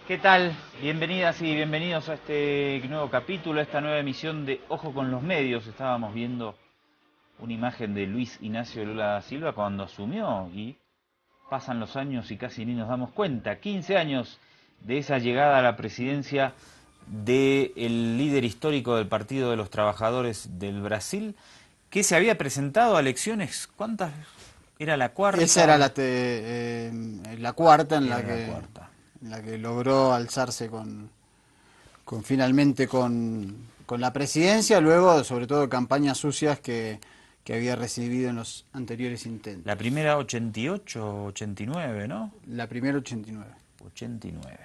¿Qué tal? Bienvenidas y bienvenidos a este nuevo capítulo, a esta nueva emisión de Ojo con los Medios. Estábamos viendo una imagen de Luis Ignacio Lula da Silva cuando asumió y pasan los años y casi ni nos damos cuenta. 15 años de esa llegada a la presidencia del líder histórico del Partido de los Trabajadores del Brasil, que se había presentado a elecciones. ¿Cuántas? ¿Era la Esa era cuarta? la cuarta en Era la cuarta. la que logró alzarse finalmente con la presidencia, luego sobre todo de campañas sucias que había recibido en los anteriores La intentos. primera 88, 89, ¿no? La primera 89. 89.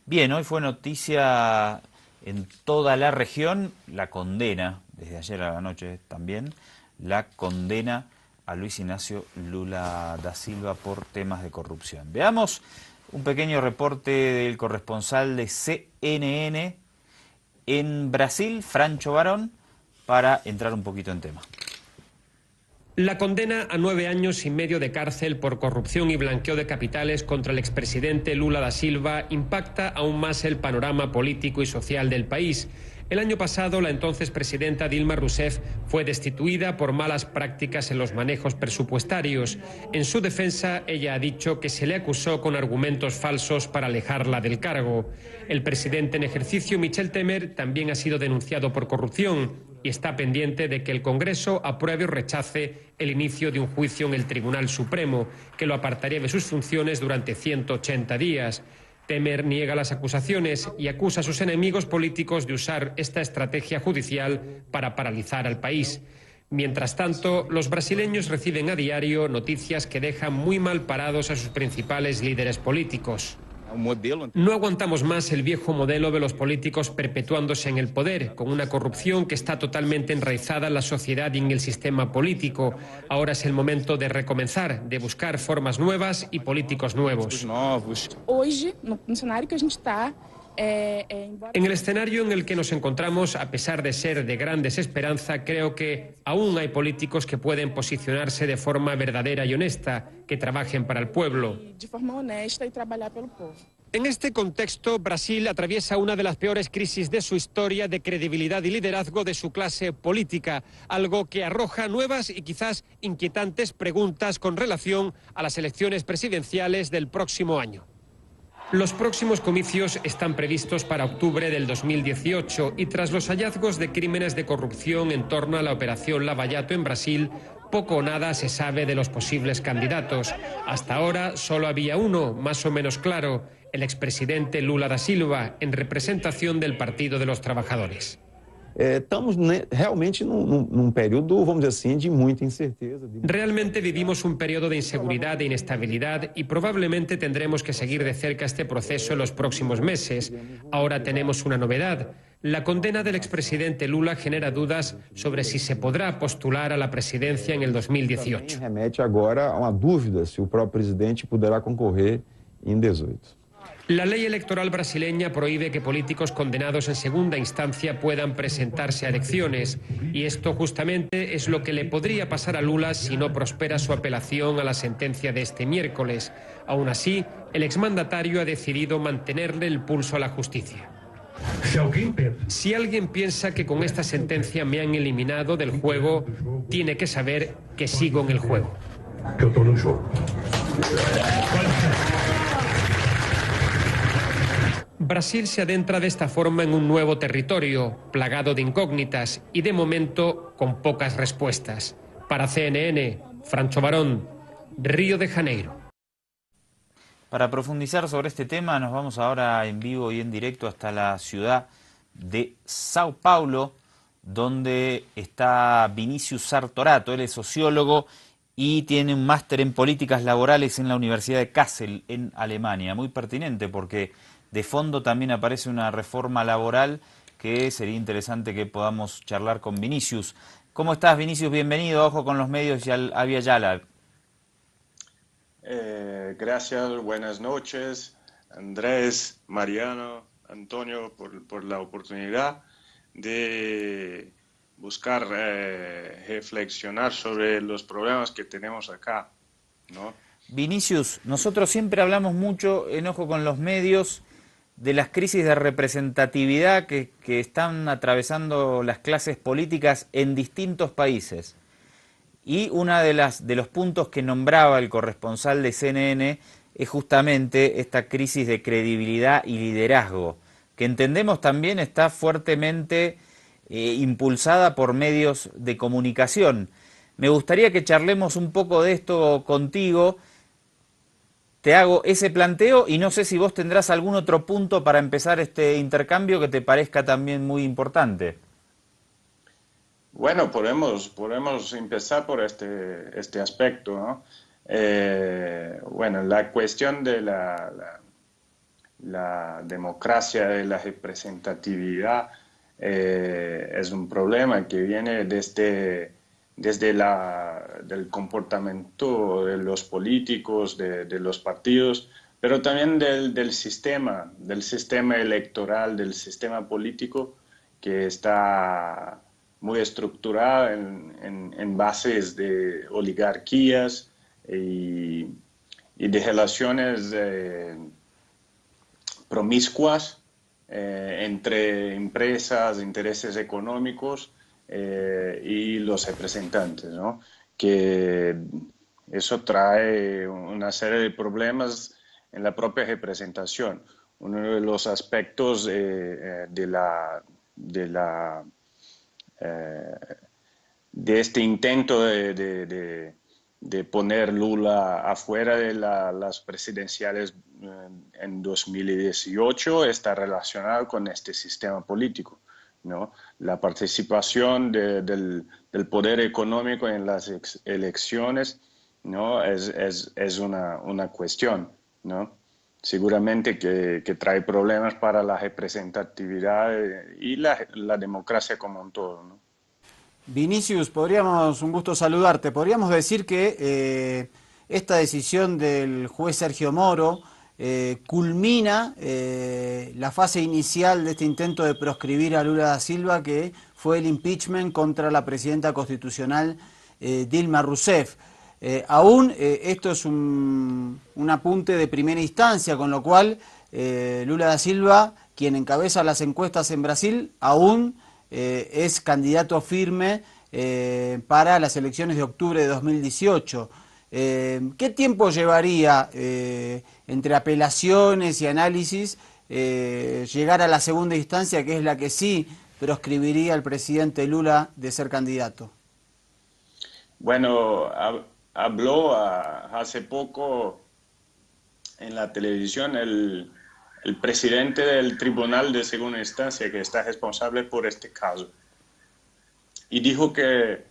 Bien, hoy fue noticia en toda la región la condena, desde ayer a la noche también, la condena a Luis Ignacio Lula da Silva por temas de corrupción. Veamos un pequeño reporte del corresponsal de CNN en Brasil, Francho Barón, para entrar un poquito en tema. La condena a 9 años y medio de cárcel por corrupción y blanqueo de capitales contra el expresidente Lula da Silva impacta aún más el panorama político y social del país. El año pasado, la entonces presidenta Dilma Rousseff fue destituida por malas prácticas en los manejos presupuestarios. En su defensa, ella ha dicho que se le acusó con argumentos falsos para alejarla del cargo. El presidente en ejercicio, Michel Temer, también ha sido denunciado por corrupción y está pendiente de que el Congreso apruebe o rechace el inicio de un juicio en el Tribunal Supremo, que lo apartaría de sus funciones durante 180 días. Temer niega las acusaciones y acusa a sus enemigos políticos de usar esta estrategia judicial para paralizar al país. Mientras tanto, los brasileños reciben a diario noticias que dejan muy mal parados a sus principales líderes políticos. No aguantamos más el viejo modelo de los políticos perpetuándose en el poder, con una corrupción que está totalmente enraizada en la sociedad y en el sistema político. Ahora es el momento de recomenzar, de buscar formas nuevas y políticos nuevos. En el escenario en el que nos encontramos, a pesar de ser de gran desesperanza, creo que aún hay políticos que pueden posicionarse de forma verdadera y honesta, que trabajen para el pueblo. En este contexto, Brasil atraviesa una de las peores crisis de su historia de credibilidad y liderazgo de su clase política, algo que arroja nuevas y quizás inquietantes preguntas con relación a las elecciones presidenciales del próximo año. Los próximos comicios están previstos para octubre del 2018 y tras los hallazgos de crímenes de corrupción en torno a la operación Lava Jato en Brasil, poco o nada se sabe de los posibles candidatos. Hasta ahora solo había uno, más o menos claro, el expresidente Lula da Silva, en representación del Partido de los Trabajadores. Estamos realmente num período, vamos dizer assim, de muita incerteza. Realmente vivimos un periodo de inseguridad e inestabilidad y probablemente tendremos que seguir de cerca este proceso en los próximos meses. Ahora tenemos una novedad. La condena del expresidente Lula genera dudas sobre si se podrá postular a la presidencia en el 2018. Remete agora a uma dúvida se o próprio presidente poderá concorrer em 18. La ley electoral brasileña prohíbe que políticos condenados en segunda instancia puedan presentarse a elecciones y esto justamente es lo que le podría pasar a Lula si no prospera su apelación a la sentencia de este miércoles. Aún así, el exmandatario ha decidido mantenerle el pulso a la justicia. Si alguien piensa que con esta sentencia me han eliminado del juego, tiene que saber que sigo en el juego. Brasil se adentra de esta forma en un nuevo territorio, plagado de incógnitas y de momento con pocas respuestas. Para CNN, Francho Barón, Río de Janeiro. Para profundizar sobre este tema nos vamos ahora en vivo y en directo hasta la ciudad de Sao Paulo, donde está Vinicius Sartorato. Él es sociólogo y tiene un máster en políticas laborales en la Universidad de Kassel, en Alemania. Muy pertinente porque de fondo también aparece una reforma laboral que sería interesante que podamos charlar con Vinicius. ¿Cómo estás, Vinicius? Bienvenido a Ojo con los Medios y al Avia Yala. Gracias, buenas noches, Andrés, Mariano, Antonio, por la oportunidad de buscar reflexionar sobre los problemas que tenemos acá, ¿no? Vinicius, nosotros siempre hablamos mucho en Ojo con los Medios de las crisis de representatividad que están atravesando las clases políticas en distintos países. Y uno de los puntos que nombraba el corresponsal de CNN es justamente esta crisis de credibilidad y liderazgo, que entendemos también está fuertemente impulsada por medios de comunicación. Me gustaría que charlemos un poco de esto contigo. Te hago ese planteo y no sé si vos tendrás algún otro punto para empezar este intercambio que te parezca también muy importante. Bueno, podemos empezar por este aspecto, ¿no? Bueno, la cuestión de la democracia, de la representatividad, es un problema que viene desde del comportamiento de los políticos, de los partidos, pero también del sistema electoral, del sistema político que está muy estructurado en bases de oligarquías y de relaciones promiscuas entre empresas, intereses económicos y los representantes, ¿no? Que eso trae una serie de problemas en la propia representación. Uno de los aspectos de este intento de poner Lula afuera de las presidenciales en 2018 está relacionado con este sistema político, ¿no? La participación del poder económico en las elecciones, ¿no? es una cuestión, ¿no? Seguramente que trae problemas para la representatividad y la democracia como un todo, ¿no? Vinicius, un gusto saludarte. Podríamos decir que esta decisión del juez Sergio Moro culmina la fase inicial de este intento de proscribir a Lula da Silva, que fue el impeachment contra la presidenta constitucional Dilma Rousseff. Aún esto es un apunte de primera instancia, con lo cual Lula da Silva, quien encabeza las encuestas en Brasil, aún es candidato firme para las elecciones de octubre de 2018. ¿Qué tiempo llevaría entre apelaciones y análisis llegar a la segunda instancia, que es la que sí proscribiría al presidente Lula de ser candidato? Bueno, habló hace poco en la televisión el presidente del Tribunal de Segunda Instancia, que está responsable por este caso, y dijo que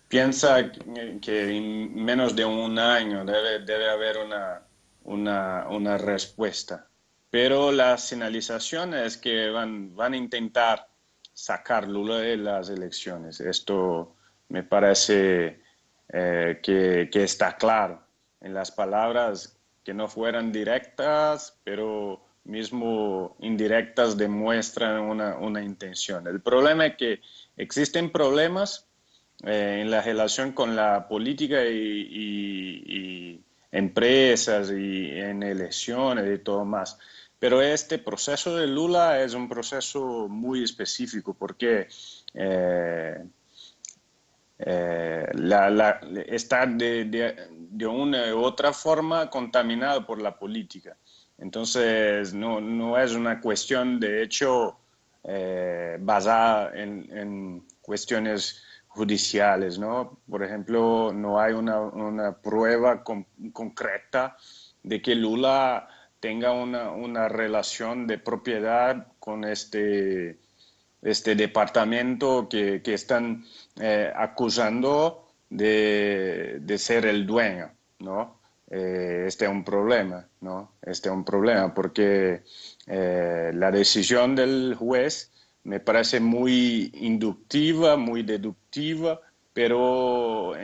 piensa que en menos de un año debe haber una respuesta. Pero la señalización es que van a intentar sacar Lula de las elecciones. Esto me parece que está claro. En las palabras que no fueran directas, pero mismo indirectas, demuestran una intención. El problema es que existen problemas en la relación con la política y empresas y en elecciones y todo más. Pero este proceso de Lula es un proceso muy específico porque está de una u otra forma contaminado por la política. Entonces no es una cuestión de hecho basada en cuestiones judiciales, ¿no? Por ejemplo, no hay una prueba concreta de que Lula tenga una relación de propiedad con este departamento que están acusando de ser el dueño, ¿no? Este es un problema, ¿no? Este es un problema porque la decisión del juez me parece muy inductiva, muy deductiva, pero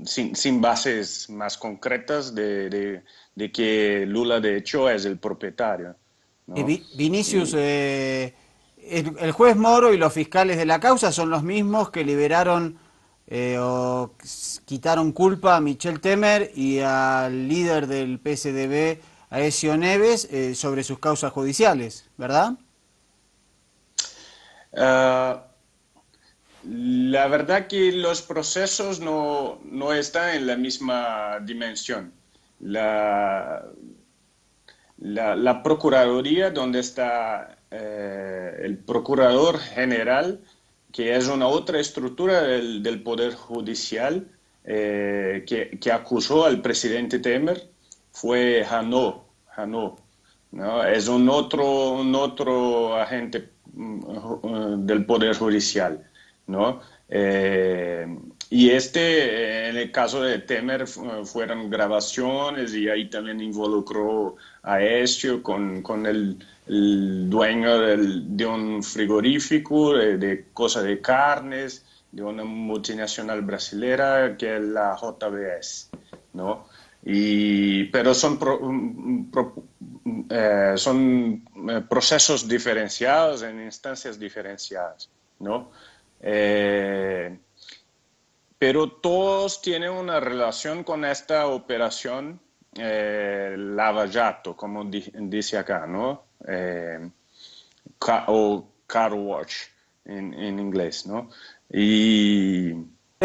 sin bases más concretas de que Lula de hecho es el propietario, ¿no? Vinicius, el juez Moro y los fiscales de la causa son los mismos que liberaron o quitaron culpa a Michel Temer y al líder del PSDB, Aécio Neves, sobre sus causas judiciales, ¿verdad? La verdad que los procesos no están en la misma dimensión. La Procuraduría, donde está el Procurador General, que es una otra estructura del Poder Judicial, que acusó al presidente Temer, fue Janot, ¿no? Es un otro agente del Poder Judicial, ¿no? Y en el caso de Temer, fueron grabaciones y ahí también involucró a Aécio con el dueño de un frigorífico, de cosas de carnes, de una multinacional brasilera que es la JBS, ¿no? Pero son procesos diferenciados en instancias diferenciadas, ¿no? Pero todos tienen una relación con esta operación Lava Jato, como dice acá, ¿no? O Car Wash en inglés, ¿no? Y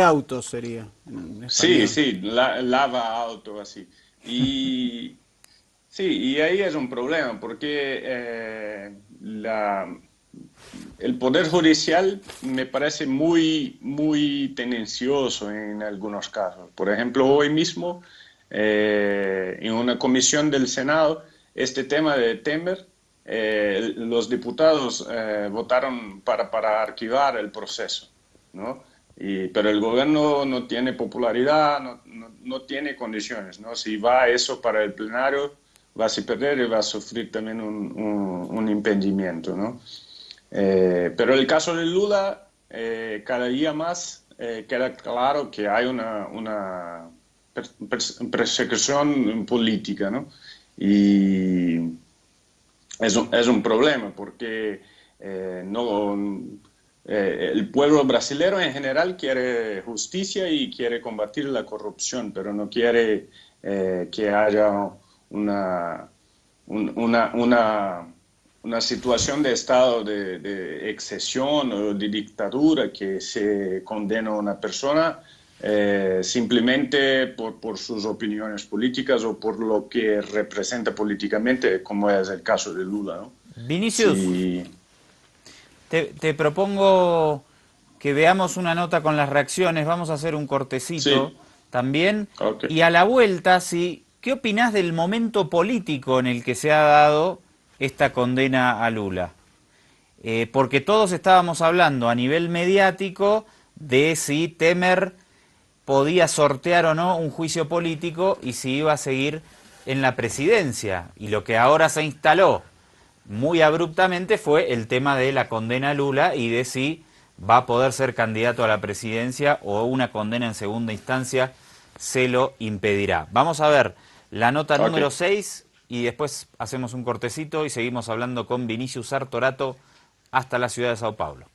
Autos sería. sí, lava auto, así. Y sí, y ahí es un problema, porque el Poder Judicial me parece muy tendencioso en algunos casos. Por ejemplo, hoy mismo, en una comisión del Senado, este tema de Temer, los diputados votaron para archivar el proceso, ¿no? Pero el gobierno no tiene popularidad, no tiene condiciones, ¿no? Si va eso para el plenario, va a perder y va a sufrir también un impedimento, ¿no? Pero el caso de Lula, cada día más queda claro que hay una persecución política, ¿no? Y es un problema porque el pueblo brasileño en general quiere justicia y quiere combatir la corrupción, pero no quiere que haya una situación de estado de excesión o de dictadura, que se condena a una persona simplemente por sus opiniones políticas o por lo que representa políticamente, como es el caso de Lula, ¿no? Vinicius, Sí. te propongo que veamos una nota con las reacciones, vamos a hacer un cortecito también, Okay. y a la vuelta, ¿qué opinás del momento político en el que se ha dado esta condena a Lula? Porque todos estábamos hablando a nivel mediático de si Temer podía sortear o no un juicio político y si iba a seguir en la presidencia. Y lo que ahora se instaló muy abruptamente fue el tema de la condena a Lula y de si va a poder ser candidato a la presidencia o una condena en segunda instancia se lo impedirá. Vamos a ver la nota número 6 y después hacemos un cortecito y seguimos hablando con Vinicius Sartorato hasta la ciudad de Sao Paulo.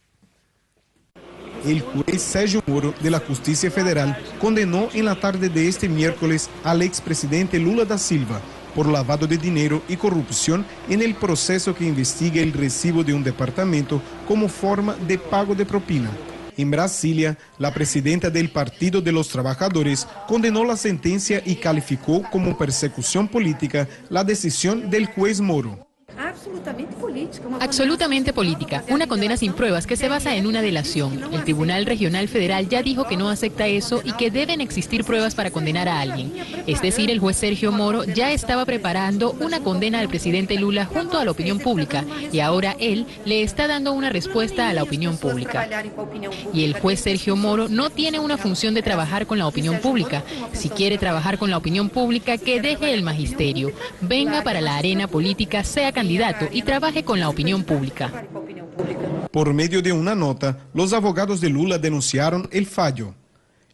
El juez Sérgio Moro de la Justicia Federal condenó en la tarde de este miércoles al expresidente Lula da Silva por lavado de dinero y corrupción en el proceso que investiga el recibo de un departamento como forma de pago de propina. En Brasilia, la presidenta del Partido de los Trabajadores condenó la sentencia y calificó como persecución política la decisión del juez Moro. Absolutamente política, una condena sin pruebas que se basa en una delación. El Tribunal Regional Federal ya dijo que no acepta eso y que deben existir pruebas para condenar a alguien. Es decir, el juez Sérgio Moro ya estaba preparando una condena al presidente Lula junto a la opinión pública y ahora él le está dando una respuesta a la opinión pública. Y el juez Sérgio Moro no tiene una función de trabajar con la opinión pública. Si quiere trabajar con la opinión pública, que deje el magisterio, venga para la arena política, sea candidato y trabaje con la opinión pública. Por medio de una nota, los abogados de Lula denunciaron el fallo.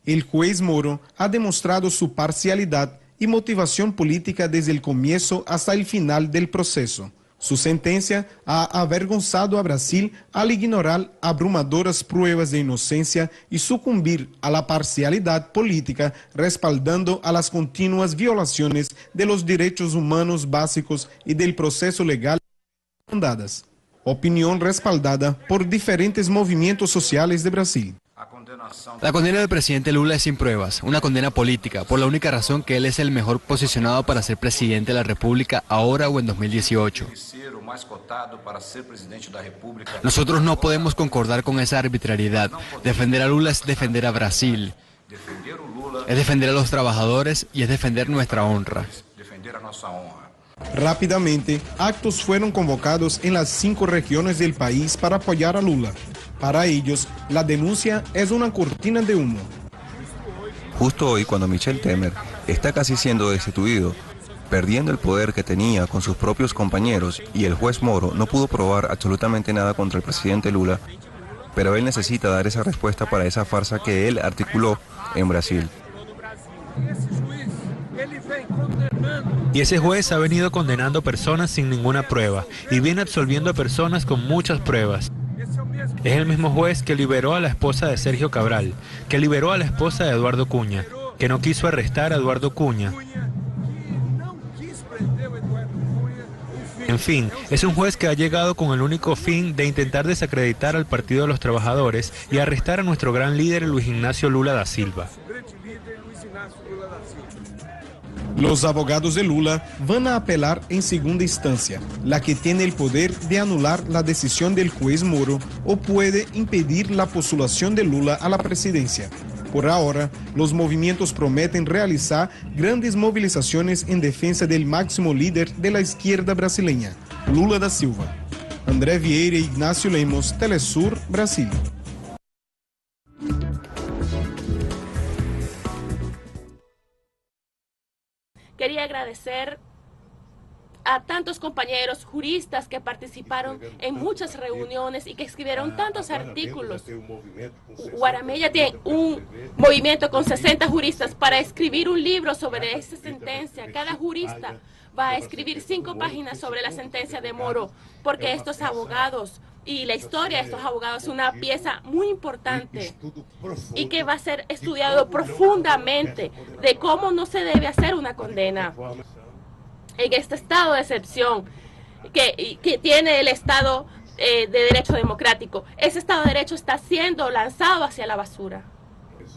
El juez Moro ha demostrado su parcialidad y motivación política desde el comienzo hasta el final del proceso. Su sentencia ha avergonzado a Brasil al ignorar abrumadoras pruebas de inocencia y sucumbir a la parcialidad política, respaldando a las continuas violaciones de los derechos humanos básicos y del proceso legal fundadas. Opinión respaldada por diferentes movimientos sociales de Brasil. La condena del presidente Lula es sin pruebas, una condena política, por la única razón que él es el mejor posicionado para ser presidente de la República ahora o en 2018. Nosotros no podemos concordar con esa arbitrariedad. Defender a Lula es defender a Brasil, es defender a los trabajadores y es defender nuestra honra. Rápidamente, actos fueron convocados en las 5 regiones del país para apoyar a Lula. Para ellos, la denuncia es una cortina de humo. Justo hoy, cuando Michel Temer está casi siendo destituido, perdiendo el poder que tenía con sus propios compañeros, y el juez Moro no pudo probar absolutamente nada contra el presidente Lula, pero él necesita dar esa respuesta para esa farsa que él articuló en Brasil. Y ese juez ha venido condenando personas sin ninguna prueba y viene absolviendo a personas con muchas pruebas. Es el mismo juez que liberó a la esposa de Sergio Cabral, que liberó a la esposa de Eduardo Cunha, que no quiso arrestar a Eduardo Cunha. En fin, es un juez que ha llegado con el único fin de intentar desacreditar al Partido de los Trabajadores y arrestar a nuestro gran líder Luis Ignacio Lula da Silva. Los abogados de Lula van a apelar en segunda instancia, la que tiene el poder de anular la decisión del juez Moro o puede impedir la postulación de Lula a la presidencia. Por ahora, los movimientos prometen realizar grandes movilizaciones en defensa del máximo líder de la izquierda brasileña, Lula da Silva. André Vieira e Ignacio Lemos, Telesur, Brasil. Quería agradecer a tantos compañeros juristas que participaron en muchas reuniones y que escribieron tantos artículos. Guaramella tiene un movimiento con 60 juristas para escribir un libro sobre esta sentencia. Cada jurista va a escribir 5 páginas sobre la sentencia de Moro, porque estos abogados y la historia de estos abogados es una pieza muy importante y que va a ser estudiado profundamente de cómo no se debe hacer una condena en este estado de excepción que tiene el Estado de Derecho democrático. Ese Estado de Derecho está siendo lanzado hacia la basura,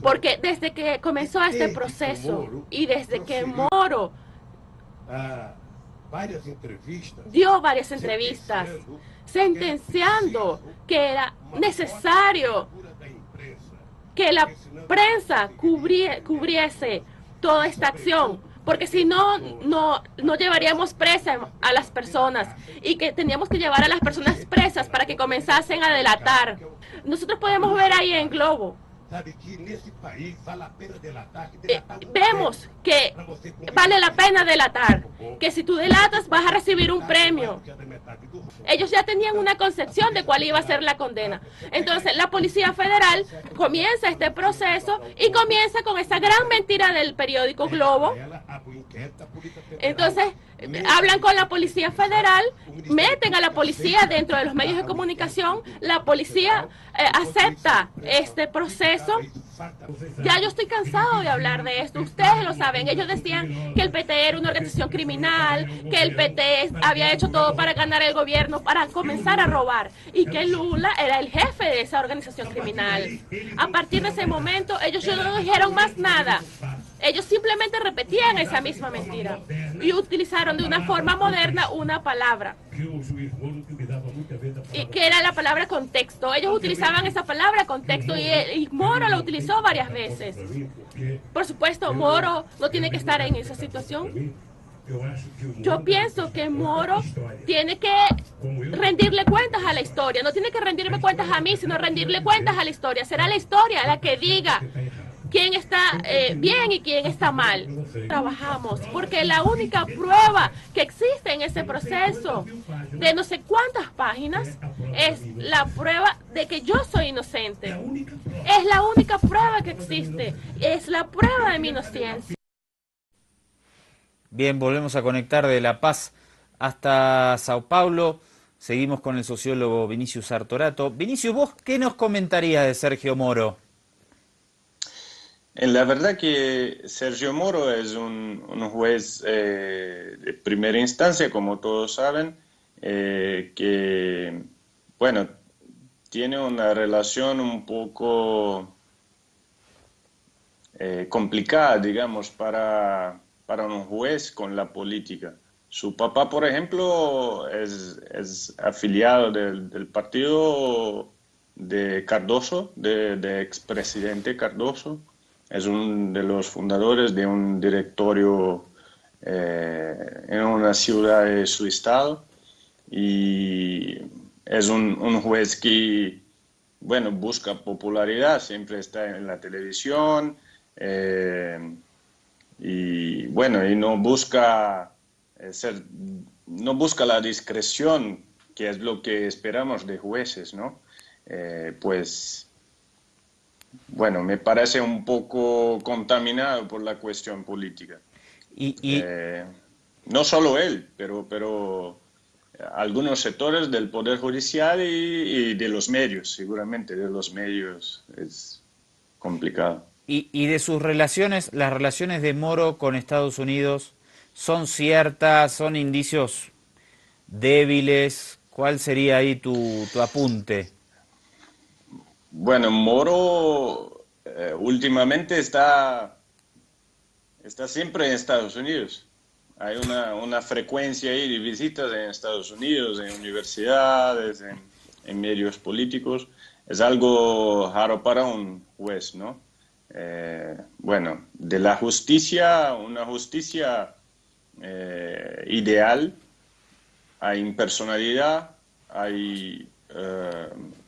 porque desde que comenzó este proceso y desde que Moro dio varias entrevistas sentenciando que era necesario que la prensa cubriese toda esta acción, porque si no, no llevaríamos presas a las personas y que teníamos que llevar a las personas presas para que comenzasen a delatar. Nosotros podemos ver ahí en Globo. Vemos que vale la pena delatar, que si tú delatas vas a recibir un premio. Ellos ya tenían una concepción de cuál iba a ser la condena. Entonces la Policía Federal comienza este proceso y comienza con esa gran mentira del periódico Globo. Entonces hablan con la Policía Federal, meten a la policía dentro de los medios de comunicación, la policía acepta este proceso. Ya yo estoy cansado de hablar de esto, ustedes lo saben. Ellos decían que el PT era una organización criminal, que el PT había hecho todo para ganar el gobierno, para comenzar a robar, y que Lula era el jefe de esa organización criminal. A partir de ese momento ellos ya no dijeron más nada. Ellos simplemente repetían esa misma mentira y utilizaron de una forma moderna una palabra, y que era la palabra contexto. Ellos utilizaban esa palabra contexto y Moro lo utilizó varias veces. Por supuesto, Moro no tiene que estar en esa situación. Yo pienso que Moro tiene que rendirle cuentas a la historia. No tiene que rendirme cuentas a mí, sino rendirle cuentas a la historia. Será la historia la que diga quién está bien y quién está mal. Trabajamos porque la única prueba que existe en ese proceso de no sé cuántas páginas es la prueba de que yo soy inocente. Es la única prueba que existe, es la prueba de mi inocencia. Bien, volvemos a conectar de La Paz hasta Sao Paulo. Seguimos con el sociólogo Vinicius Sartorato. Vinicius, ¿vos qué nos comentarías de Sergio Moro? La verdad que Sergio Moro es un juez de primera instancia, como todos saben, que, bueno, tiene una relación un poco complicada, digamos, para un juez con la política. Su papá, por ejemplo, es afiliado del partido de Cardoso, de expresidente Cardoso. Es uno de los fundadores de un directorio en una ciudad de su estado. Y es un juez que, bueno, busca popularidad, siempre está en la televisión. Y bueno, y no busca la discreción, que es lo que esperamos de jueces, ¿no? Pues, bueno, me parece un poco contaminado por la cuestión política. No solo él, pero algunos sectores del Poder Judicial y de los medios, seguramente de los medios es complicado. Y de sus relaciones, las relaciones de Moro con Estados Unidos, ¿son ciertas? ¿Son indicios débiles? ¿Cuál sería ahí tu apunte? Bueno, Moro últimamente está siempre en Estados Unidos. Hay una frecuencia ahí de visitas en Estados Unidos, en universidades, en medios políticos. Es algo raro para un juez, ¿no? Bueno, de la justicia, una justicia ideal, hay impersonalidad, hay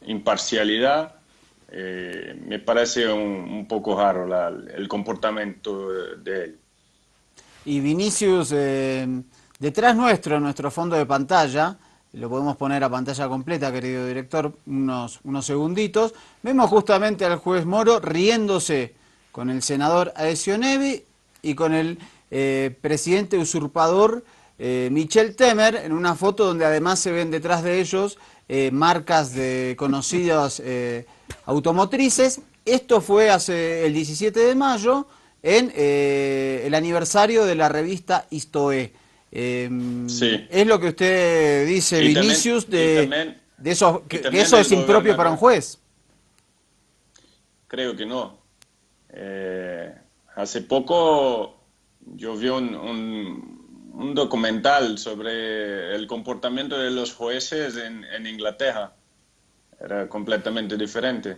imparcialidad. Me parece un poco raro el comportamiento de él. Y Vinicius, detrás nuestro fondo de pantalla, lo podemos poner a pantalla completa, querido director, unos segunditos, vemos justamente al juez Moro riéndose con el senador Aécio Neves y con el presidente usurpador Michel Temer, en una foto donde además se ven detrás de ellos marcas de conocidas automotrices. Esto fue hace el 17 de mayo, en el aniversario de la revista Istoé. Sí. Es lo que usted dice, Vinicius, de eso, que eso es impropio para un juez. Creo que no. Hace poco yo vi un documental sobre el comportamiento de los jueces en Inglaterra. Era completamente diferente.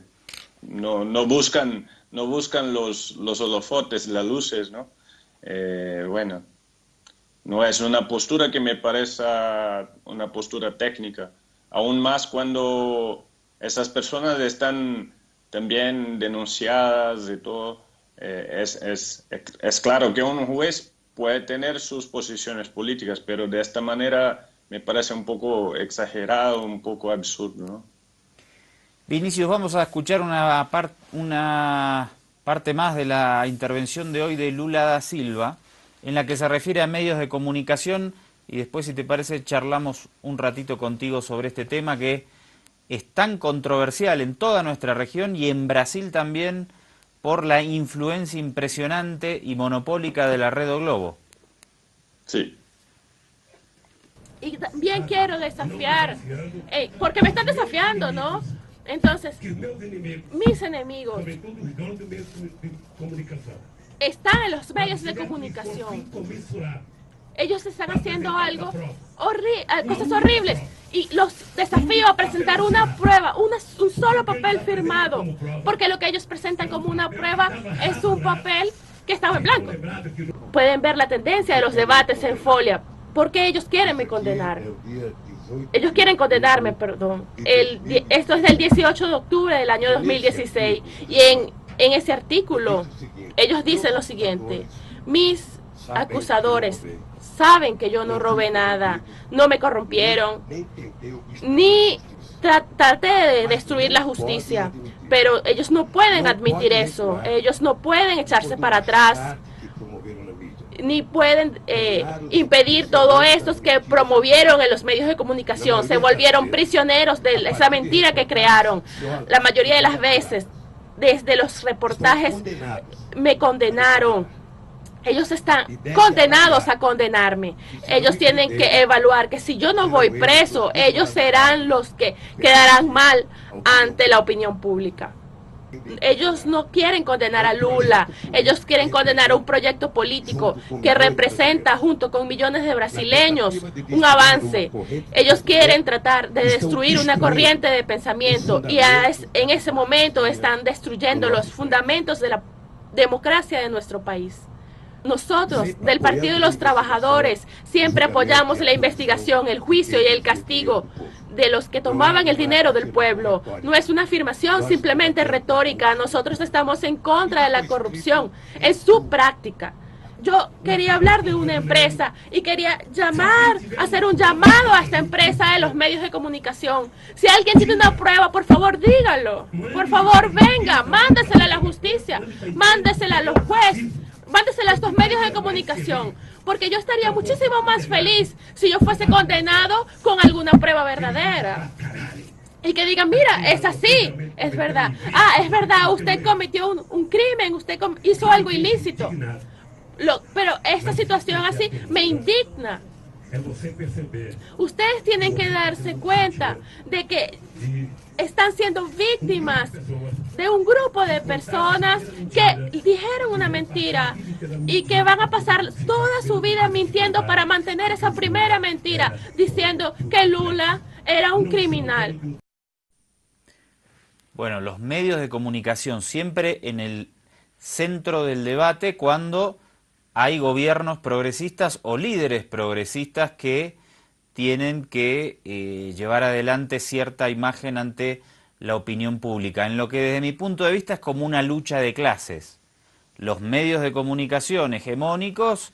No buscan los holofotes, las luces, ¿no? Bueno, no es una postura que me parezca una postura técnica, aún más cuando esas personas están también denunciadas y todo. Es claro que un juez puede tener sus posiciones políticas, pero de esta manera me parece un poco exagerado, un poco absurdo, ¿no? Vinicius, vamos a escuchar una parte más de la intervención de hoy de Lula da Silva, en la que se refiere a medios de comunicación, y después, si te parece, charlamos un ratito contigo sobre este tema que es tan controversial en toda nuestra región y en Brasil también, por la influencia impresionante y monopólica de la Red O Globo. Sí. Y también quiero desafiar, porque me están desafiando, ¿no? Entonces, mis enemigos están en los medios de comunicación. Ellos están haciendo algo cosas horribles. Y los desafío a presentar una prueba, un solo papel firmado. Porque lo que ellos presentan como una prueba es un papel que está en blanco. Pueden ver la tendencia de los debates en Folia. Porque ellos quieren me condenar. Ellos quieren condenarme, perdón. Esto es del 18 de octubre del año 2016. Y en ese artículo, ellos dicen lo siguiente: mis acusadores saben que yo no robé nada, no me corrompieron, ni traté de destruir la justicia. Pero ellos no pueden admitir eso, ellos no pueden echarse para atrás. ni pueden impedir todo esto que promovieron en los medios de comunicación. Se volvieron prisioneros de esa mentira que crearon. La mayoría de las veces, desde los reportajes, me condenaron. Ellos están condenados a condenarme. Ellos tienen que evaluar que si yo no voy preso, ellos serán los que quedarán mal ante la opinión pública. Ellos no quieren condenar a Lula, ellos quieren condenar a un proyecto político que representa, junto con millones de brasileños, un avance. Ellos quieren tratar de destruir una corriente de pensamiento y en ese momento están destruyendo los fundamentos de la democracia de nuestro país. Nosotros, del Partido de los Trabajadores, siempre apoyamos la investigación, el juicio y el castigo de los que tomaban el dinero del pueblo. No es una afirmación simplemente retórica. Nosotros estamos en contra de la corrupción en su práctica. Yo quería hablar de una empresa y quería hacer un llamado a esta empresa de los medios de comunicación. Si alguien tiene una prueba, por favor, dígalo. Por favor, venga, mándesela a la justicia, mándesela a los jueces, mándesela a estos medios de comunicación, porque yo estaría muchísimo más feliz si yo fuese condenado con alguna prueba verdadera. Y que digan, mira, es así, es verdad. Ah, es verdad, usted cometió un crimen, usted hizo algo ilícito. Pero esta situación así me indigna. Ustedes tienen que darse cuenta de que están siendo víctimas de un grupo de personas que dijeron una mentira y que van a pasar toda su vida mintiendo para mantener esa primera mentira, diciendo que Lula era un criminal. Bueno, los medios de comunicación siempre en el centro del debate cuando hay gobiernos progresistas o líderes progresistas que tienen que llevar adelante cierta imagen ante la opinión pública, en lo que desde mi punto de vista es como una lucha de clases. Los medios de comunicación hegemónicos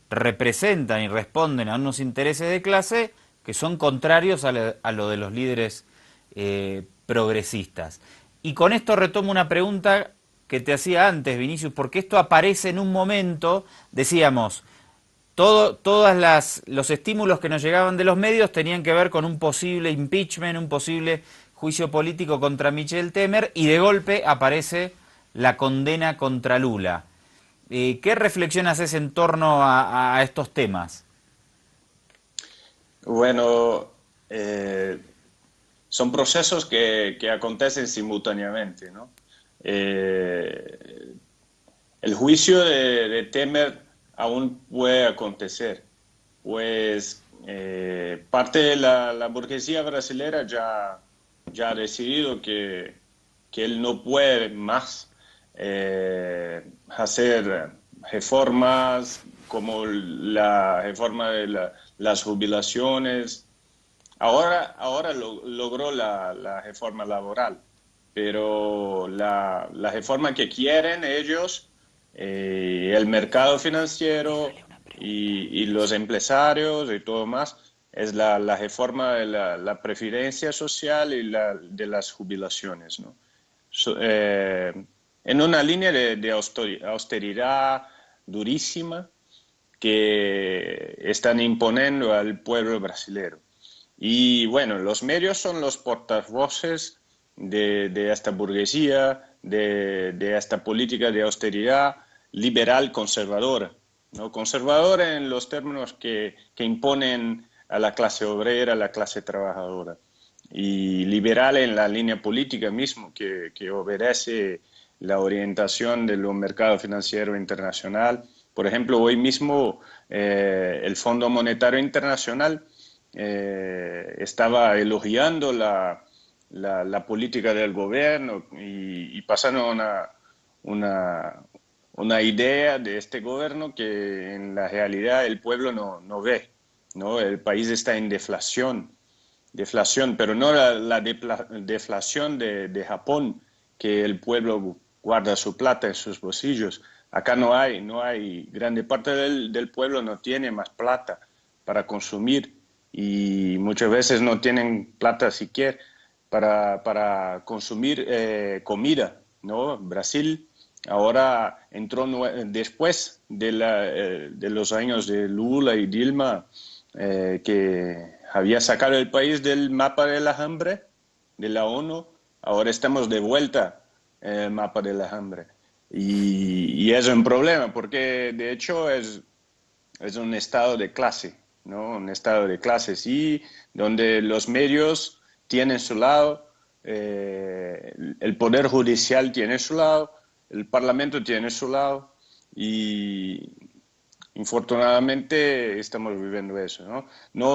representan y responden a unos intereses de clase que son contrarios a lo de los líderes progresistas. Y con esto retomo una pregunta que te hacía antes, Vinicius, porque esto aparece en un momento, decíamos, todos los estímulos que nos llegaban de los medios tenían que ver con un posible impeachment, un posible juicio político contra Michel Temer, y de golpe aparece la condena contra Lula. ¿Qué reflexión haces en torno a estos temas? Bueno, son procesos que acontecen simultáneamente, ¿no? El juicio de Temer aún puede acontecer, pues parte de la burguesía brasileña ya ha decidido que él no puede más hacer reformas como la reforma de las jubilaciones. Ahora logró la reforma laboral, pero la reforma que quieren ellos, el mercado financiero y los empresarios y todo más, es la reforma de la preferencia social y de las jubilaciones, ¿no? En una línea de austeridad durísima que están imponiendo al pueblo brasileño. Y bueno, los medios son los portavoces de esta burguesía, de esta política de austeridad liberal conservadora, ¿no? Conservadora en los términos que imponen a la clase obrera, a la clase trabajadora, y liberal en la línea política mismo que obedece la orientación del mercado financiero internacional. Por ejemplo, hoy mismo el Fondo Monetario Internacional estaba elogiando la política del gobierno y pasando una idea de este gobierno que en la realidad el pueblo no ve, ¿no? El país está en deflación, pero no la deflación de Japón, que el pueblo guarda su plata en sus bolsillos. Acá no hay, grande parte del pueblo no tiene más plata para consumir y muchas veces no tienen plata siquiera para consumir comida, ¿no? Brasil ahora entró después de los años de Lula y Dilma, que había sacado el país del mapa de la hambre de la ONU. Ahora estamos de vuelta en el mapa de la hambre. Y es un problema, porque de hecho es un estado de clase, ¿no? Un estado de clase, sí, donde los medios tienen su lado, el Poder Judicial tiene su lado, el Parlamento tiene su lado, y infortunadamente estamos viviendo eso, ¿no?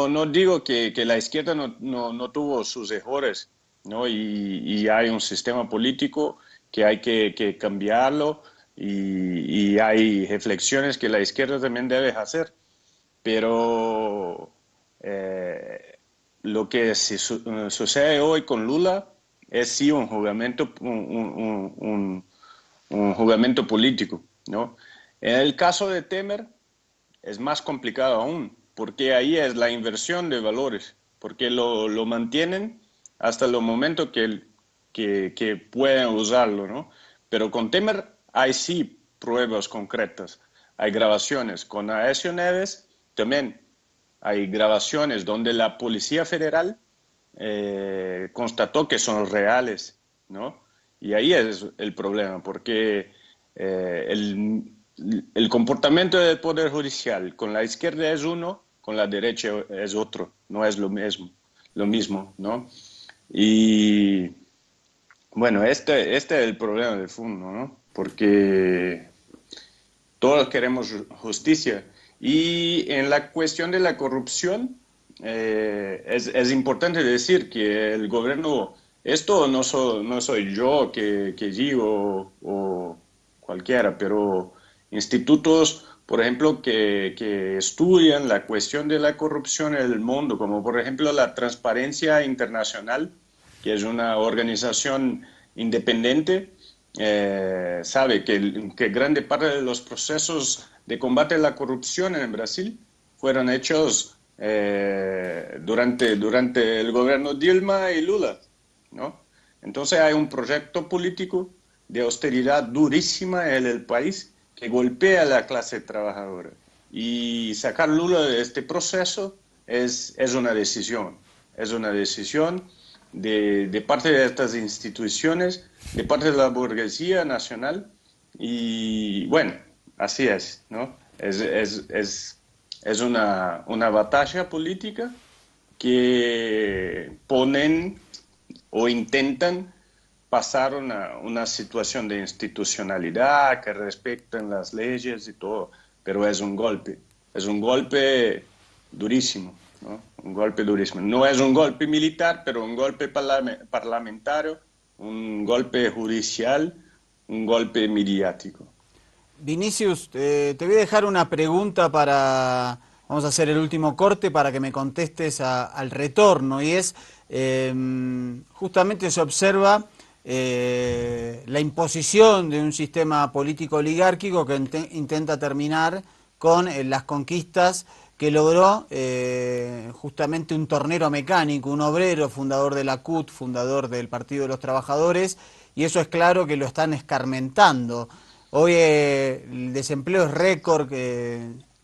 No digo que la izquierda no tuvo sus errores, ¿no? Y hay un sistema político que hay que cambiarlo, y hay reflexiones que la izquierda también debe hacer, pero lo que sucede hoy con Lula es sí un jugamento político, ¿no? En el caso de Temer es más complicado aún, porque ahí es la inversión de valores, porque lo mantienen hasta el momento que pueden usarlo, ¿no? Pero con Temer hay sí pruebas concretas. Hay grabaciones con Aécio Neves, también hay grabaciones donde la Policía Federal constató que son reales, ¿no? Y ahí es el problema, porque el comportamiento del Poder Judicial con la izquierda es uno, con la derecha es otro, no es lo mismo, ¿no? Y bueno, este es el problema de fondo, ¿no? Porque todos queremos justicia. Y en la cuestión de la corrupción, es importante decir que el gobierno, esto no soy yo que digo o cualquiera, pero institutos, por ejemplo, que estudian la cuestión de la corrupción en el mundo, como por ejemplo la Transparencia Internacional, que es una organización independiente, sabe que grande parte de los procesos de combate a la corrupción en Brasil fueron hechos durante el gobierno Dilma y Lula, ¿no? Entonces hay un proyecto político de austeridad durísima en el país que golpea a la clase trabajadora. Y sacar Lula de este proceso es una decisión. Es una decisión de parte de estas instituciones, de parte de la burguesía nacional. Y bueno, así es, ¿no? Es una batalla política que ponen o intentan pasar una situación de institucionalidad, que respeten las leyes y todo, pero es un golpe durísimo, ¿no? Un golpe durísimo. No es un golpe militar, pero un golpe parlamentario, un golpe judicial, un golpe mediático. Vinicius, te voy a dejar una pregunta vamos a hacer el último corte para que me contestes al retorno, y es, justamente se observa la imposición de un sistema político oligárquico que intenta terminar con las conquistas que logró justamente un tornero mecánico, un obrero, fundador de la CUT, fundador del Partido de los Trabajadores, y eso es claro que lo están escarmentando. Hoy el desempleo es récord,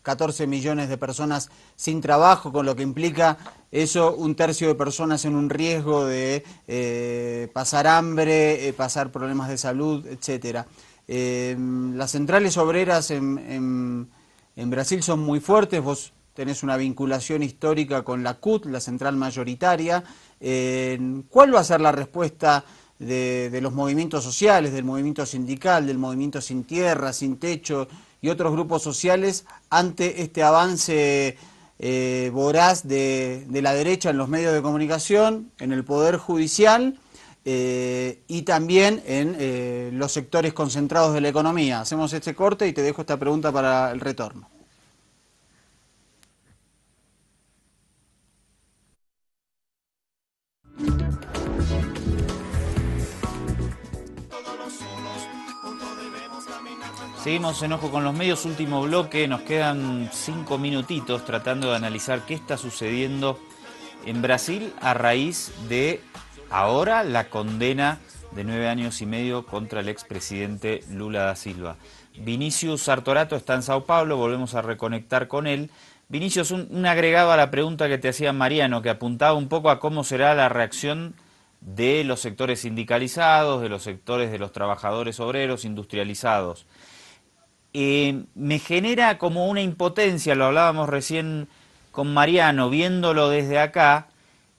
14 millones de personas sin trabajo, con lo que implica eso, un tercio de personas en un riesgo de pasar hambre, pasar problemas de salud, etcétera. Las centrales obreras en Brasil son muy fuertes, vos tenés una vinculación histórica con la CUT, la central mayoritaria. ¿Cuál va a ser la respuesta de los movimientos sociales, del movimiento sindical, del movimiento sin tierra, sin techo y otros grupos sociales ante este avance voraz de la derecha en los medios de comunicación, en el Poder Judicial y también en los sectores concentrados de la economía? Hacemos este corte y te dejo esta pregunta para el retorno. Seguimos en Ojo con los Medios, último bloque, nos quedan 5 minutitos tratando de analizar qué está sucediendo en Brasil a raíz de ahora la condena de 9 años y medio contra el expresidente Lula da Silva. Vinicius Sartorato está en Sao Paulo, volvemos a reconectar con él. Vinicius, un agregado a la pregunta que te hacía Mariano, que apuntaba un poco a cómo será la reacción de los sectores sindicalizados, de los sectores de los trabajadores obreros industrializados. Me genera como una impotencia, lo hablábamos recién con Mariano, viéndolo desde acá,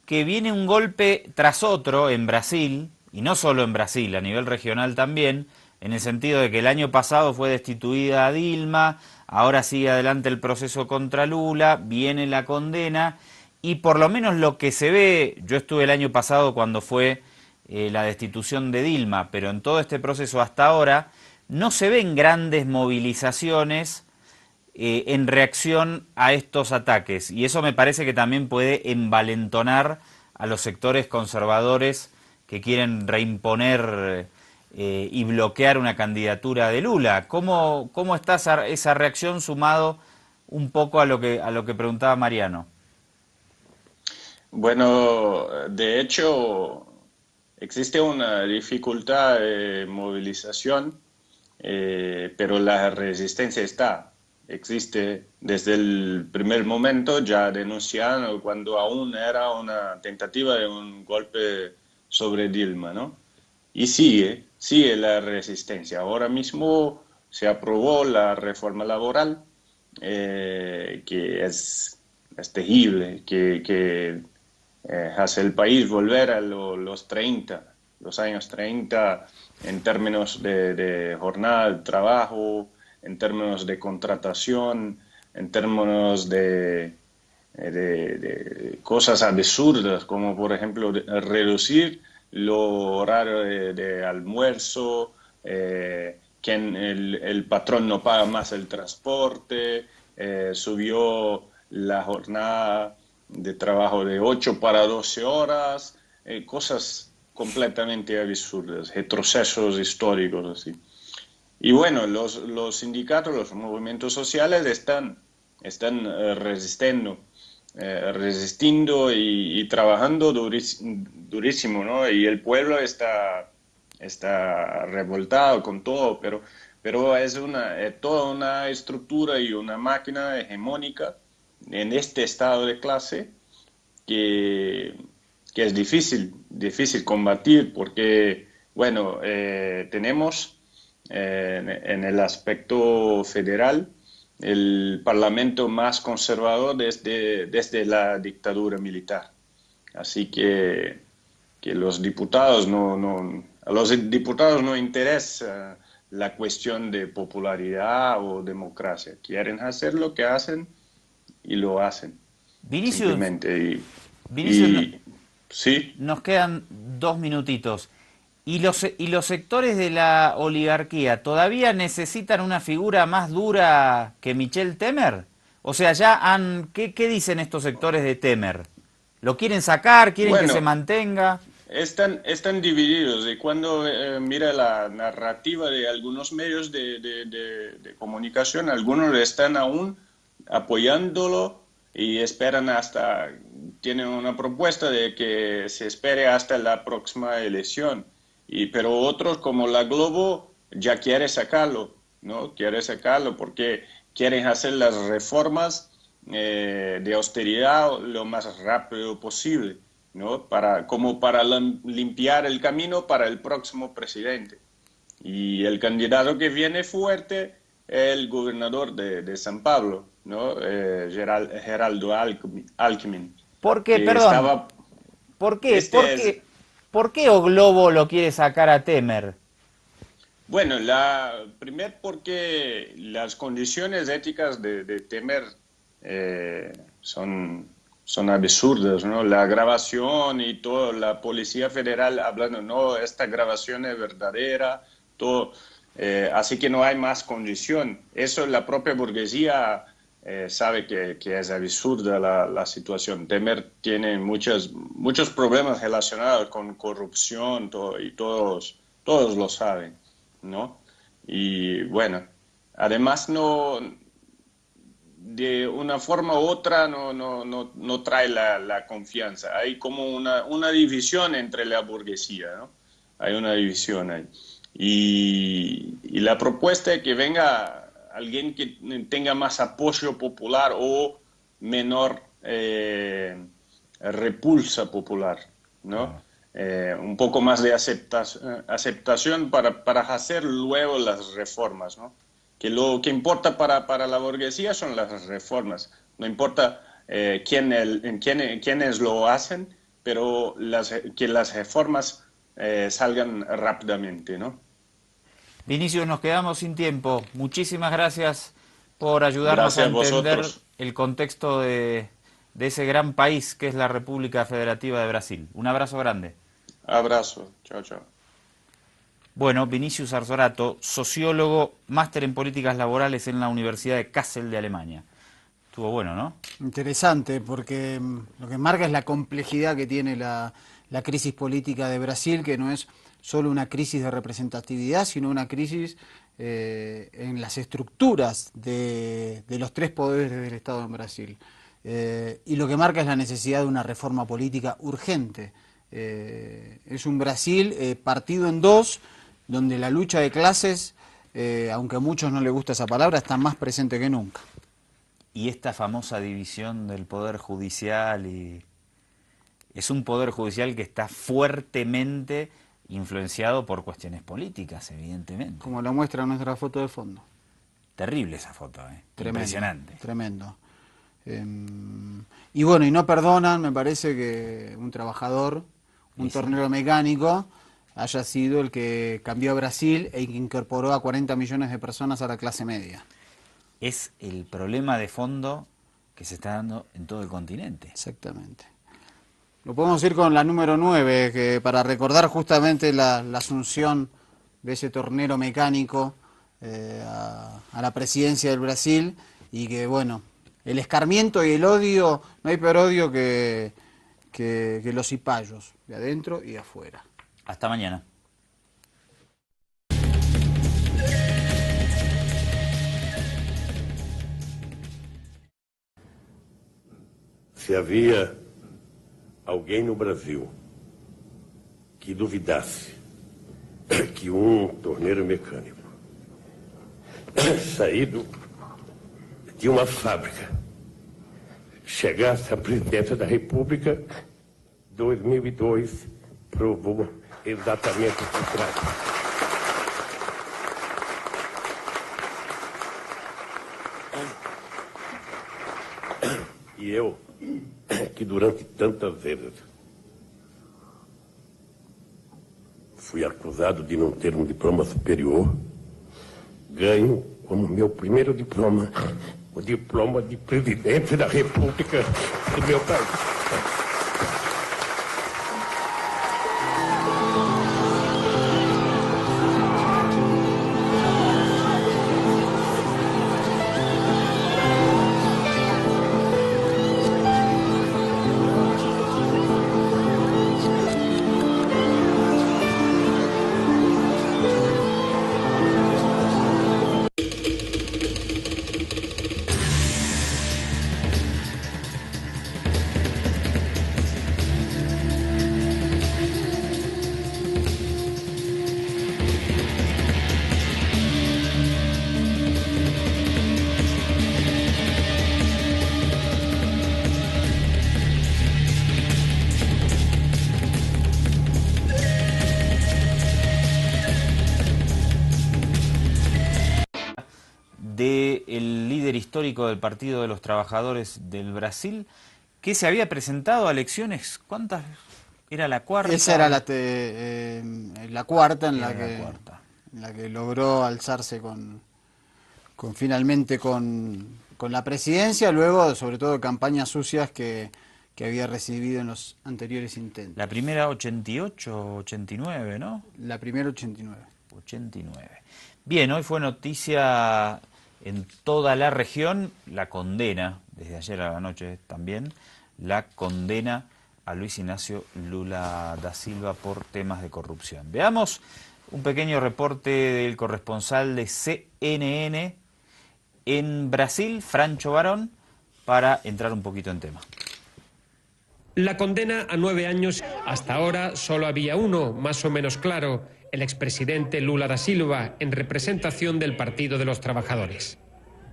que viene un golpe tras otro en Brasil, y no solo en Brasil, a nivel regional también, en el sentido de que el año pasado fue destituida a Dilma, ahora sigue adelante el proceso contra Lula, viene la condena, y por lo menos lo que se ve, yo estuve el año pasado cuando fue la destitución de Dilma, pero en todo este proceso hasta ahora no se ven grandes movilizaciones en reacción a estos ataques, y eso me parece que también puede envalentonar a los sectores conservadores que quieren reimponer y bloquear una candidatura de Lula. ¿Cómo está esa reacción sumado un poco a lo que preguntaba Mariano? Bueno, de hecho, existe una dificultad de movilización, pero la resistencia existe desde el primer momento, ya denunciaron cuando aún era una tentativa de un golpe sobre Dilma, ¿no? Y sigue la resistencia. Ahora mismo se aprobó la reforma laboral, que es terrible, que hace el país volver a los años 30, en términos de jornada de trabajo, en términos de contratación, en términos de cosas absurdas, como por ejemplo reducir lo horario de almuerzo, que el patrón no paga más el transporte, subió la jornada de trabajo de 8 para 12 horas, cosas completamente absurdas, retrocesos históricos así. Y bueno, los sindicatos, los movimientos sociales están resistiendo y trabajando durísimo, ¿no? Y el pueblo está revoltado con todo, pero es toda una estructura y una máquina hegemónica en este estado de clase que es difícil combatir porque, bueno, tenemos en el aspecto federal el parlamento más conservador desde la dictadura militar. Así que los diputados a los diputados no interesa la cuestión de popularidad o democracia. Quieren hacer lo que hacen y lo hacen. Vinicius, simplemente. ¿sí? Nos quedan 2 minutitos. ¿Y los sectores de la oligarquía todavía necesitan una figura más dura que Michel Temer? O sea, ¿qué dicen estos sectores de Temer? ¿Lo quieren sacar? ¿Quieren que se mantenga? Están divididos. Y cuando mira la narrativa de algunos medios de comunicación, algunos están aún apoyándolo y tienen una propuesta de que se espere hasta la próxima elección. Pero otros, como la Globo, ya quiere sacarlo, ¿no? Quiere sacarlo porque quieren hacer las reformas de austeridad lo más rápido posible, ¿no? Como para limpiar el camino para el próximo presidente. Y el candidato que viene fuerte es el gobernador de San Pablo, ¿no? Geraldo Alckmin. ¿Por qué? Perdón. ¿Por qué? ¿Por qué O Globo lo quiere sacar a Temer? Bueno, primero porque las condiciones éticas de Temer son absurdas, ¿no? La grabación y todo, la Policía Federal hablando, no, esta grabación es verdadera, todo, así que no hay más condición. Eso la propia burguesía sabe que es absurda la situación. Temer tiene muchos problemas relacionados con corrupción y todos lo saben, ¿no? Y bueno, además de una forma u otra no trae la confianza. Hay como una división entre la burguesía, ¿no? hay una división ahí. Y la propuesta es que venga alguien que tenga más apoyo popular o menor repulsa popular, ¿no? Un poco más de aceptación para hacer luego las reformas, ¿no? Que lo que importa para la burguesía son las reformas, no importa quiénes lo hacen, pero que las reformas salgan rápidamente, ¿no? Vinicius, nos quedamos sin tiempo. Muchísimas gracias por ayudarnos a entender el contexto de ese gran país que es la República Federativa de Brasil. Un abrazo grande. Abrazo. Chao, chao. Bueno, Vinicius Arzorato, sociólogo, máster en políticas laborales en la Universidad de Kassel de Alemania. Estuvo bueno, ¿no? Interesante, porque lo que marca es la complejidad que tiene la crisis política de Brasil, que no es solo una crisis de representatividad, sino una crisis en las estructuras de los tres poderes del Estado en Brasil. Y lo que marca es la necesidad de una reforma política urgente. Es un Brasil partido en dos, donde la lucha de clases, aunque a muchos no les gusta esa palabra, está más presente que nunca. Y esta famosa división del Poder Judicial, es un Poder Judicial que está fuertemente influenciado por cuestiones políticas, evidentemente. Como lo muestra nuestra foto de fondo. Terrible esa foto, Tremendo, impresionante. Tremendo. Y bueno, y no perdonan, me parece, que un trabajador, un tornero mecánico, haya sido el que cambió a Brasil e incorporó a 40 millones de personas a la clase media. Es el problema de fondo que se está dando en todo el continente. Exactamente. Lo podemos ir con la número 9, que para recordar justamente la asunción de ese tornero mecánico a la presidencia del Brasil, y que, bueno, el escarmiento y el odio, no hay peor odio que los cipayos, de adentro y de afuera. Hasta mañana. Se havia alguém no Brasil que duvidasse que torneiro mecânico saído de uma fábrica chegasse à presidência da República, 2002 provou exatamente o contrário. E eu, que durante tantas vezes fui acusado de não ter um diploma superior, ganho como meu primeiro diploma o diploma de presidente da República do meu país. del líder histórico del Partido de los Trabajadores del Brasil, que se había presentado a elecciones, ¿cuántas? ¿Era la cuarta? Esa era la cuarta en la que logró alzarse finalmente con la presidencia, luego sobre todo campañas sucias que había recibido en los anteriores intentos. La primera 88, 89, ¿no? La primera 89. 89. Bien, hoy fue noticia en toda la región la condena, desde ayer a la noche también, la condena a Luis Ignacio Lula da Silva por temas de corrupción. Veamos un pequeño reporte del corresponsal de CNN en Brasil, Francho Barón, para entrar un poquito en tema. La condena a 9 años, hasta ahora solo había uno, más o menos claro, el expresidente Lula da Silva, en representación del Partido de los Trabajadores.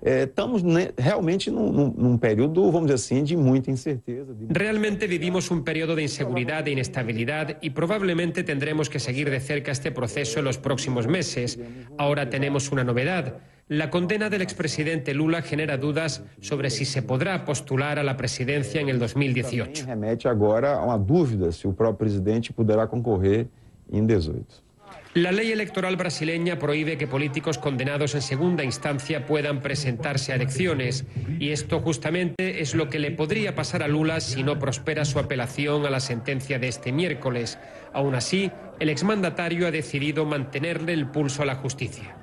Estamos realmente num período, vamos dizer assim, de muita incerteza. Realmente vivimos un periodo de inseguridad e inestabilidad y probablemente tendremos que seguir de cerca este proceso en los próximos meses. Ahora tenemos una novedad. La condena del expresidente Lula genera dudas sobre si se podrá postular a la presidencia en el 2018. Remete agora a uma dúvida se o próprio presidente poderá concorrer em 2018. La ley electoral brasileña prohíbe que políticos condenados en segunda instancia puedan presentarse a elecciones, y esto justamente es lo que le podría pasar a Lula si no prospera su apelación a la sentencia de este miércoles. Aún así, el exmandatario ha decidido mantenerle el pulso a la justicia.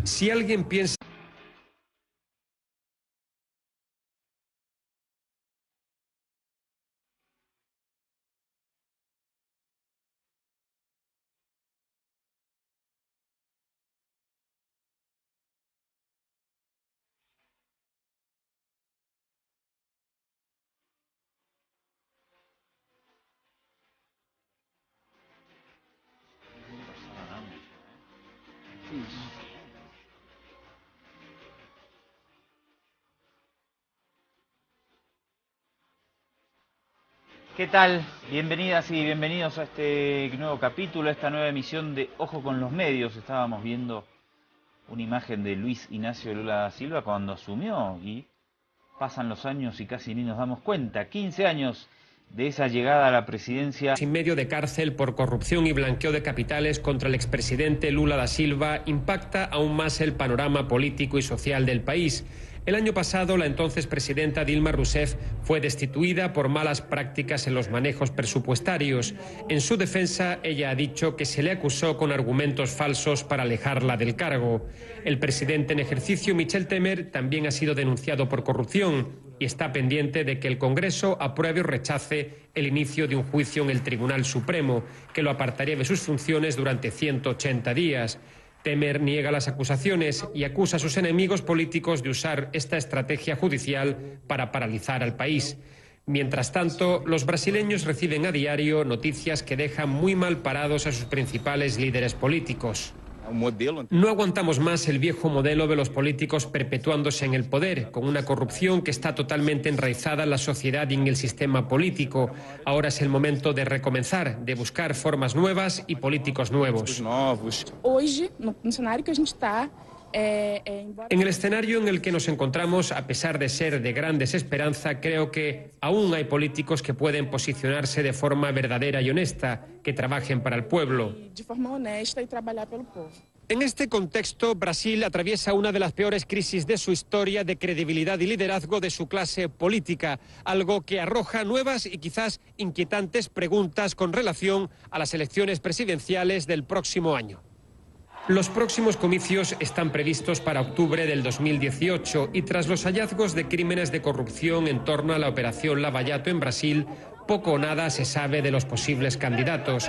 Si alguien piensa ¿Qué tal? Bienvenidas y bienvenidos a este nuevo capítulo, a esta nueva emisión de Ojo con los Medios. Estábamos viendo una imagen de Luis Ignacio Lula da Silva cuando asumió y pasan los años y casi ni nos damos cuenta. 15 años de esa llegada a la presidencia. Sin medio de cárcel por corrupción y blanqueo de capitales contra el expresidente Lula da Silva impacta aún más el panorama político y social del país. El año pasado, la entonces presidenta Dilma Rousseff fue destituida por malas prácticas en los manejos presupuestarios. En su defensa, ella ha dicho que se le acusó con argumentos falsos para alejarla del cargo. El presidente en ejercicio, Michel Temer, también ha sido denunciado por corrupción y está pendiente de que el Congreso apruebe o rechace el inicio de un juicio en el Tribunal Supremo, que lo apartaría de sus funciones durante 180 días. Temer niega las acusaciones y acusa a sus enemigos políticos de usar esta estrategia judicial para paralizar al país. Mientras tanto, los brasileños reciben a diario noticias que dejan muy mal parados a sus principales líderes políticos. No aguantamos más el viejo modelo de los políticos perpetuándose en el poder, con una corrupción que está totalmente enraizada en la sociedad y en el sistema político. Ahora es el momento de recomenzar, de buscar formas nuevas y políticos nuevos. En el escenario en el que nos encontramos, a pesar de ser de gran desesperanza, creo que aún hay políticos que pueden posicionarse de forma verdadera y honesta, que trabajen para el pueblo. En este contexto, Brasil atraviesa una de las peores crisis de su historia de credibilidad y liderazgo de su clase política, algo que arroja nuevas y quizás inquietantes preguntas con relación a las elecciones presidenciales del próximo año. Los próximos comicios están previstos para octubre del 2018 y tras los hallazgos de crímenes de corrupción en torno a la operación Lava Jato en Brasil, poco o nada se sabe de los posibles candidatos.